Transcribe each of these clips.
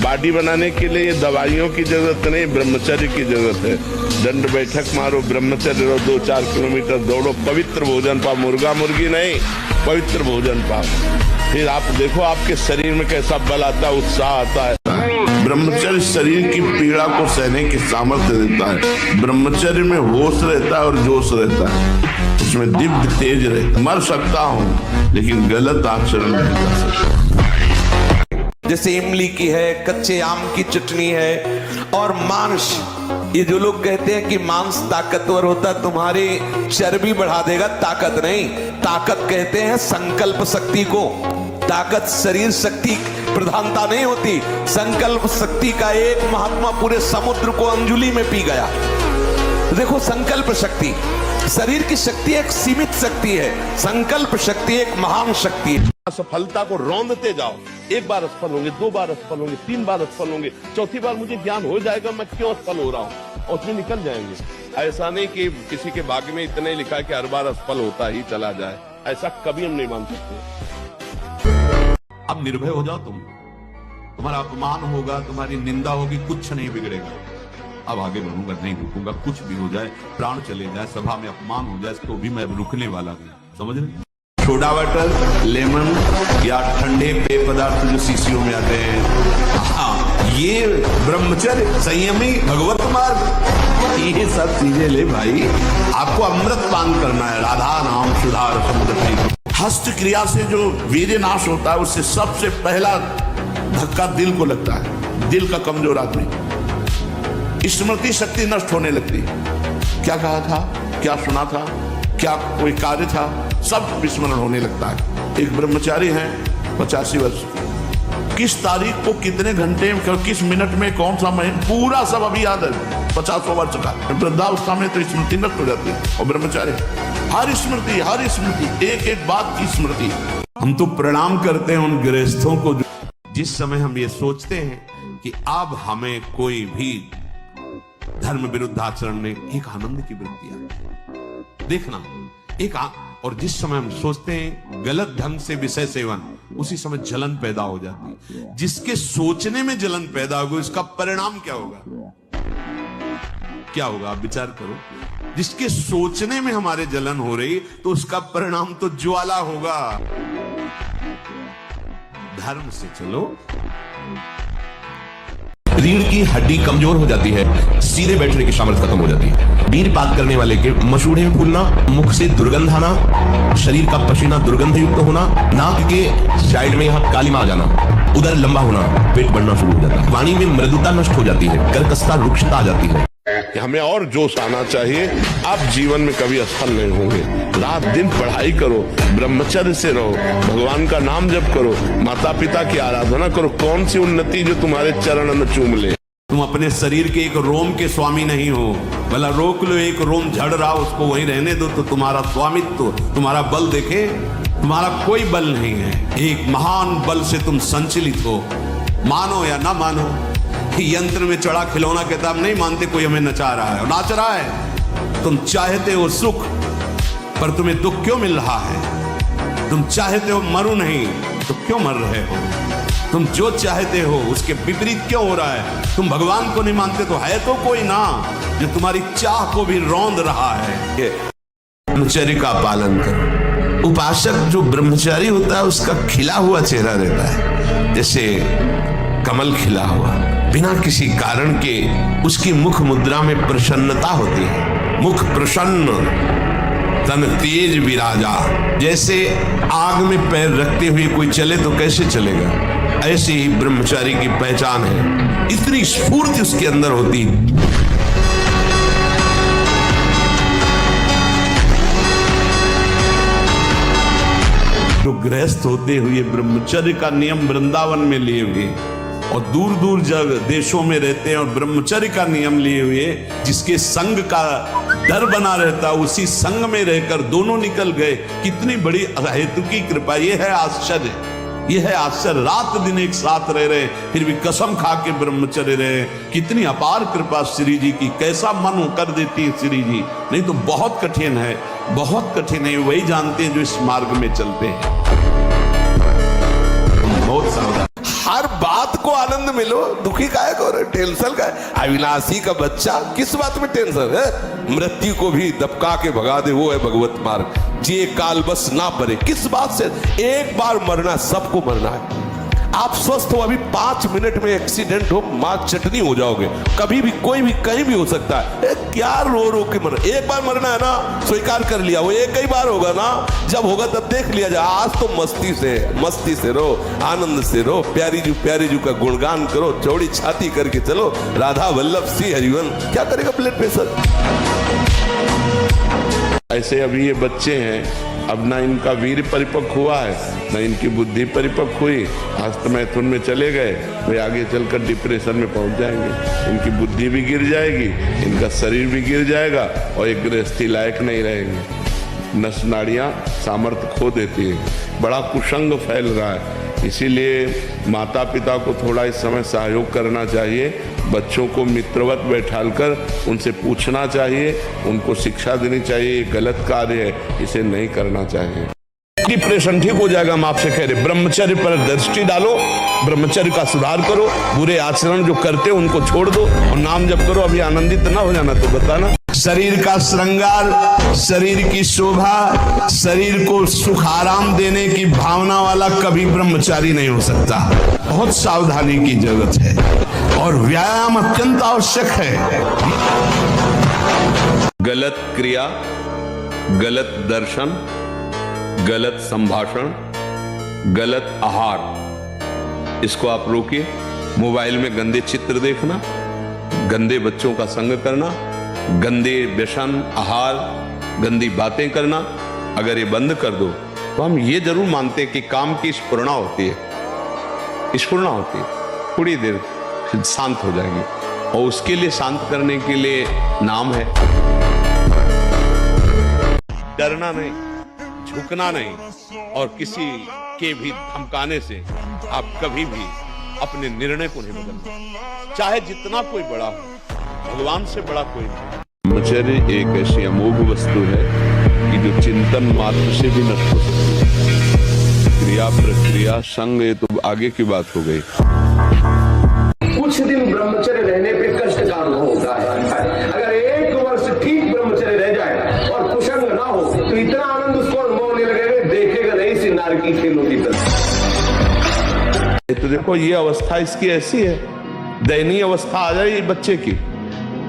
Body बनाने के लिए दवाइयों की जरूरत नहीं, ब्रह्मचर्य की जरूरत है। दंड बैठक मारो, ब्रह्मचर्य रहो, 2-4 किलोमीटर दौड़ो, पवित्र भोजन पाओ, मुर्गा मुर्गी नहीं, पवित्र भोजन पाओ। फिर आप देखो आपके शरीर में कैसा बल आता है, उत्साह आता है। ब्रह्मचर्य शरीर की पीड़ा को सहने की सामर्थ्य देता है। ब्रह्मचर्य में होश रहता है और जोश रहता है, उसमें दिव्य तेज रहता है। मर सकता हूँ लेकिन गलत आचरण नहीं कर सकता। जैसे इमली की है, कच्चे आम की चटनी है, और मांस। ये जो लोग कहते हैं कि मांस ताकतवर होता, तुम्हारी चर्बी बढ़ा देगा, ताकत नहीं। ताकत कहते हैं संकल्प शक्ति को। ताकत शरीर शक्ति प्रधानता नहीं होती। संकल्प शक्ति का एक महात्मा पूरे समुद्र को अंजुली में पी गया। देखो संकल्प शक्ति, शरीर की शक्ति एक सीमित शक्ति है, संकल्प शक्ति एक महान शक्ति है। असफलता को रौंदते जाओ। एक बार असफल होंगे, 2 बार असफल होंगे, 3 बार असफल होंगे, चौथी बार मुझे ज्ञान हो जाएगा मैं क्यों असफल हो रहा हूँ, और उसमें निकल जाएंगे। ऐसा नहीं कि किसी के भाग्य में इतने लिखा है कि हर बार असफल होता ही चला जाए, ऐसा कभी हम नहीं मान सकते। अब निर्भय हो जाओ तुम। तुम्हारा अपमान होगा, तुम्हारी निंदा होगी, कुछ नहीं बिगड़ेगा। अब आगे बढ़ूंगा, नहीं रुकूंगा, कुछ भी हो जाए, प्राण चले जाए, सभा में अपमान हो जाए, तो भी मैं रुकने वाला नहीं। समझ रहे? सोडा वाटर, लेमन या ठंडे पेय पदार्थ जो शीशियों में आते हैं, हाँ, ये ब्रह्मचर्य, संयमी, भगवत मार्ग, ये सब चीजें ले भाई। आपको अमृत पान करना है, राधा नाम सुधा रसम। हस्त क्रिया से जो वीर्य नाश होता है, उससे सबसे पहला धक्का दिल को लगता है। दिल का कमजोर आदमी, स्मृति शक्ति नष्ट होने लगती। क्या कहा था, क्या सुना था, क्या कोई कार्य था, सब विस्मरण होने लगता है। एक ब्रह्मचारी हैं 85 वर्ष, किस तारीख को कितने घंटे में, किस मिनट में, कौन सा महीना, पूरा सब अभी याद है। 50 वर्ष का वृद्धावस्था में तो स्मृति नष्ट हो जाती है। और ब्रह्मचारी हर स्मृति, एक एक बात की स्मृति। हम तो प्रणाम करते हैं उन गृहस्थों को जिस समय हम ये सोचते हैं कि अब हमें कोई भी धर्म विरुद्ध आचरण में एक आनंद की वृत्ति आती। देखना और जिस समय हम सोचते हैं गलत ढंग से विषय सेवन, उसी समय जलन पैदा हो जाती है। जिसके सोचने में जलन पैदा होगी, उसका परिणाम क्या होगा? क्या होगा आप विचार करो। जिसके सोचने में हमारे जलन हो रही, तो उसका परिणाम तो ज्वाला होगा। धर्म से चलो। रीढ़ की हड्डी कमजोर हो जाती है, सीधे बैठने की सामर्थ्य खत्म हो जाती है। वीरपात करने वाले के मसूड़े में फूलना, मुख से दुर्गंध आना, शरीर का पसीना दुर्गंध युक्त होना, नाक के साइड में यहाँ कालिमा आ जाना, उधर लंबा होना, पेट बढ़ना शुरू हो जाता है, वाणी में मृदुता नष्ट हो जाती है, कर्कशता रुक्षता आ जाती है। कि हमें और जोश आना चाहिए। आप जीवन में कभी असफल नहीं होंगे। रात दिन पढ़ाई करो, ब्रह्मचर्य से रहो, भगवान का नाम जप करो, माता पिता की आराधना करो। कौन सी उन्नति जो तुम्हारे चरण न चूम ले। तुम अपने शरीर के एक रोम के स्वामी नहीं हो। भला रोक लो, एक रोम झड़ रहा, उसको वहीं रहने दो, तो तुम्हारा स्वामित्व, तुम्हारा बल देखे। तुम्हारा कोई बल नहीं है, एक महान बल से तुम संचलित हो। मानो या ना मानो, यंत्र में चढ़ा खिलौना कहता हम नहीं मानते कोई हमें नचा रहा है, और नाच रहा है। तुम चाहते हो सुख, पर तुम्हें दुख क्यों मिल रहा है? तुम चाहते हो मरो नहीं, तो क्यों मर रहे हो? तुम जो चाहते हो उसके विपरीत क्यों हो रहा है? तुम भगवान को नहीं मानते, तो है तो कोई ना जो तुम्हारी चाह को भी रौंद रहा है। ब्रह्मचर्य का पालन करो। उपासक जो ब्रह्मचारी होता है, उसका खिला हुआ चेहरा रहता है, जैसे कमल खिला हुआ, बिना किसी कारण के उसकी मुख मुद्रा में प्रसन्नता होती है। मुख प्रसन्न, तन तेज विराजा। जैसे आग में पैर रखते हुए कोई चले तो कैसे चलेगा, ऐसे ही ब्रह्मचारी की पहचान है। इतनी स्फूर्ति उसके अंदर होती है। जो गृहस्थ होते हुए ब्रह्मचर्य का नियम वृंदावन में लिए हुए, और दूर दूर देशों में रहते हैं और ब्रह्मचर्य का नियम लिए हुए, जिसके संग का डर बना रहता, उसी संग में रहकर दोनों निकल गए। कितनी बड़ी हेतु की कृपा। यह है आश्चर्य, यह है आश्चर्य। रात दिन एक साथ रह रहे, फिर भी कसम खा के ब्रह्मचर्य रहे। कितनी अपार कृपा श्री जी की। कैसा मन कर देती है श्री जी। नहीं तो बहुत कठिन है, बहुत कठिन है। वही जानते हैं जो इस मार्ग में चलते हैं। बहुत सावधान। हर बात बात को आनंद मिलो, दुखी काहे को रहे, टेंशन का है? अविनाशी का बच्चा, किस बात में टेंशन है? मृत्यु को भी दबका के भगा दे, वो है भगवत मार्ग। जे काल बस ना परे, किस बात से? एक बार मरना, सबको मरना है। आप स्वस्थ हो, अभी 5 मिनट में एक्सीडेंट हो, मां चटनी हो जाओगे। कभी भी, कोई भी, कहीं भी हो सकता है। क्या रो रो के मरना? एक बार मरना है ना, स्वीकार कर लिया, वो एक ही बार होगा ना, जब होगा तब देख लिया जाए। आज तो मस्ती से रो, आनंद से रो, प्यारी जू का गुणगान करो, चौड़ी छाती करके चलो, राधा वल्लभ सी हरिवन। क्या करेगा ब्लड प्रेशर? ऐसे अभी ये बच्चे हैं, अब ना इनका वीर परिपक्व हुआ है, ना इनकी बुद्धि परिपक्व हुई। हस्त मैथुन में चले गए, वे आगे चलकर डिप्रेशन में पहुंच जाएंगे। इनकी बुद्धि भी गिर जाएगी, इनका शरीर भी गिर जाएगा, और एक गृहस्थी लायक नहीं रहेंगे। नस नाड़ियां सामर्थ्य खो देती हैं। बड़ा कुसंग फैल रहा है। इसीलिए माता पिता को थोड़ा इस समय सहयोग करना चाहिए। बच्चों को मित्रवत बैठालकर उनसे पूछना चाहिए, उनको शिक्षा देनी चाहिए। ये गलत कार्य है, इसे नहीं करना चाहिए। डिप्रेशन ठीक हो जाएगा। हम आपसे कह रहे, ब्रह्मचर्य पर दृष्टि डालो, ब्रह्मचर्य का सुधार करो, बुरे आचरण जो करते हो उनको छोड़ दो, और नाम जप करो। अभी आनंदित ना हो जाना तो बताना। शरीर का श्रृंगार, शरीर की शोभा, शरीर को सुख आराम देने की भावना वाला कभी ब्रह्मचारी नहीं हो सकता। बहुत सावधानी की जरूरत है, और व्यायाम अत्यंत आवश्यक है। गलत क्रिया, गलत दर्शन, गलत संभाषण, गलत आहार, इसको आप रोकिए। मोबाइल में गंदे चित्र देखना, गंदे बच्चों का संग करना, गंदे व्यसन, आहार, गंदी बातें करना, अगर ये बंद कर दो तो हम ये जरूर मानते हैं कि काम की स्फुरणा होती है, स्फुरणा होती है, थोड़ी देर शांत हो जाएगी। और उसके लिए, शांत करने के लिए नाम है। डरना नहीं, झुकना नहीं, और किसी के भी धमकाने से आप कभी भी अपने निर्णय को नहीं बदलना, चाहे जितना कोई बड़ा हो। भगवान से बड़ा कोई नहीं। ब्रह्मचर्य एक ऐसी अमोघ वस्तु है कि जो चिंतन मात्र से भी नष्ट हो सकती है। क्रिया, प्रक्रिया, संग, ये तो आगे की बात हो गई। कुछ दिन ब्रह्मचर्य रहने पे कष्ट का अनुभव होता है। अगर 1 वर्ष ठीक ब्रह्मचर्य रह जाए और कुसंग ना हो तो इतना आनंद उसको अनुभव होने लगेगा, देखेगा नहीं सिनार की खेलों की तरह। तो देखो, ये अवस्था इसकी ऐसी है, दयनीय अवस्था आ जाए बच्चे की।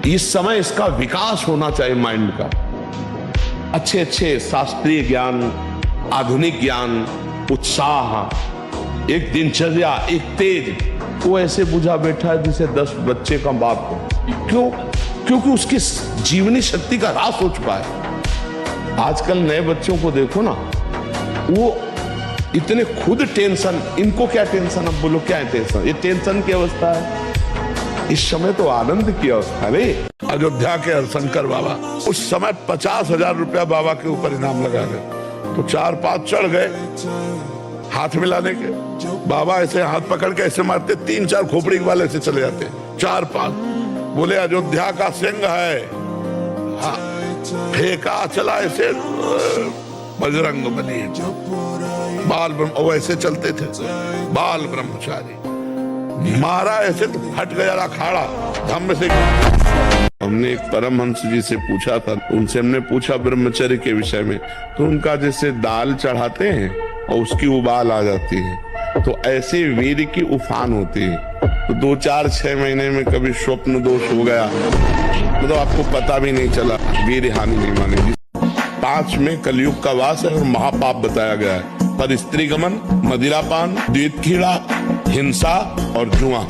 इस समय इसका विकास होना चाहिए माइंड का। अच्छे अच्छे शास्त्रीय ज्ञान, आधुनिक ज्ञान, उत्साह, एक दिनचर्या, एक तेज। वो ऐसे बुझा बैठा है जैसे 10 बच्चे का बाप हो। क्यों? क्योंकि उसकी जीवनी शक्ति का ह्रास हो चुका है। आजकल नए बच्चों को देखो ना, वो इतने खुद टेंशन, इनको क्या टेंशन, अब बोलो क्या है टेंशन? ये टेंशन की अवस्था है। इस समय तो आनंद की अवस्था नहीं। अयोध्या के हरशंकर बाबा उस समय 50,000 रुपया बाबा के ऊपर इनाम लगा गए, तो 4-5 चढ़ गए हाथ मिलाने के। बाबा ऐसे हाथ पकड़ के ऐसे मारते, 3-4 खोपड़ी वाले से चले जाते, 4-5। बोले अयोध्या का सिंह है, हाँ, फेंका चला ऐसे, बजरंग बली बाल ब्रह्म, वैसे चलते थे बाल ब्रह्मचारी। मारा ऐसे तो हट गया अखाड़ा, धम्म से। हमने एक परमहंस जी से पूछा था, उनसे हमने पूछा ब्रह्मचर्य के विषय में, तो उनका जैसे दाल चढ़ाते हैं और उसकी उबाल आ जाती है, तो ऐसे वीर की उफान होती है। तो 2-4-6 महीने में कभी स्वप्न दोष हो गया तो आपको पता भी नहीं चला, वीर हानि नहीं मानेगी। 5 में कलयुग का वास है और महापाप बताया गया है। पर स्त्री गमन, मदिरापान, द्वित कीड़ा, हिंसा और जुआ,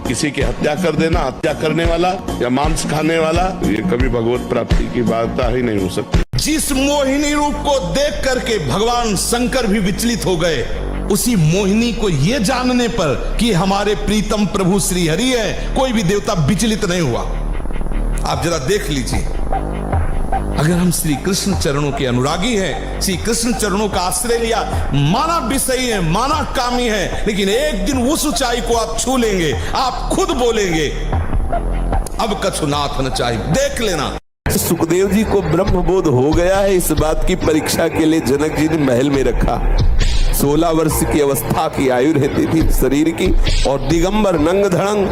किसी की हत्या कर देना, हत्या करने वाला या मांस खाने वाला, ये कभी भगवत प्राप्ति की बात ही नहीं हो सकती। जिस मोहिनी रूप को देख करके भगवान शंकर भी विचलित हो गए, उसी मोहिनी को यह जानने पर कि हमारे प्रीतम प्रभु श्री हरि है, कोई भी देवता विचलित नहीं हुआ। आप जरा देख लीजिए, अगर हम श्री कृष्ण चरणों के अनुरागी हैं, श्री कृष्ण चरणों का आश्रय लिया, माना विषयी है, माना कामी है, लेकिन एक दिन उस ऊंचाई को आप छू लेंगे, आप खुद बोलेंगे अब कछुनाथ न चाहिए। देख लेना। सुखदेव जी को ब्रह्मबोध हो गया है, इस बात की परीक्षा के लिए जनक जी ने महल में रखा। 16 वर्ष की अवस्था की आयु रहती थी शरीर की, और दिगंबर नंग धड़ंग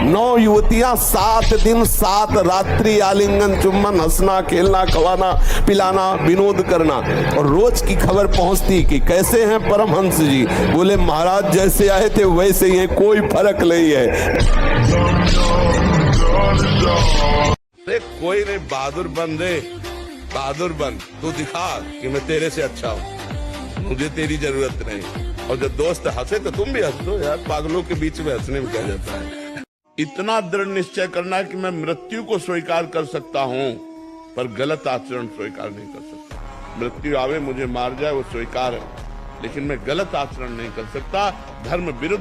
9 युवतियां 7 दिन 7 रात्रि आलिंगन चुम्बन, हंसना खेलना खवाना पिलाना विनोद करना। और रोज की खबर पहुंचती कि कैसे हैं परमहंस जी। बोले महाराज जैसे आए थे वैसे ही है, कोई फर्क नहीं है। अरे कोई नहीं, बहादुर बन रे, बहादुर बन, तू दिखा कि मैं तेरे से अच्छा हूँ, मुझे तेरी जरूरत नहीं। और जब दोस्त हंसे तो तुम भी हंस दो यार, पागलों के बीच में हंसने में क्या जाता है। इतना दृढ़ निश्चय करना कि मैं मृत्यु को स्वीकार कर सकता हूँ पर गलत आचरण स्वीकार नहीं कर सकता। मृत्यु आवे मुझे मार जाए वो स्वीकार है, लेकिन मैं गलत आचरण नहीं कर सकता, धर्म विरुद्ध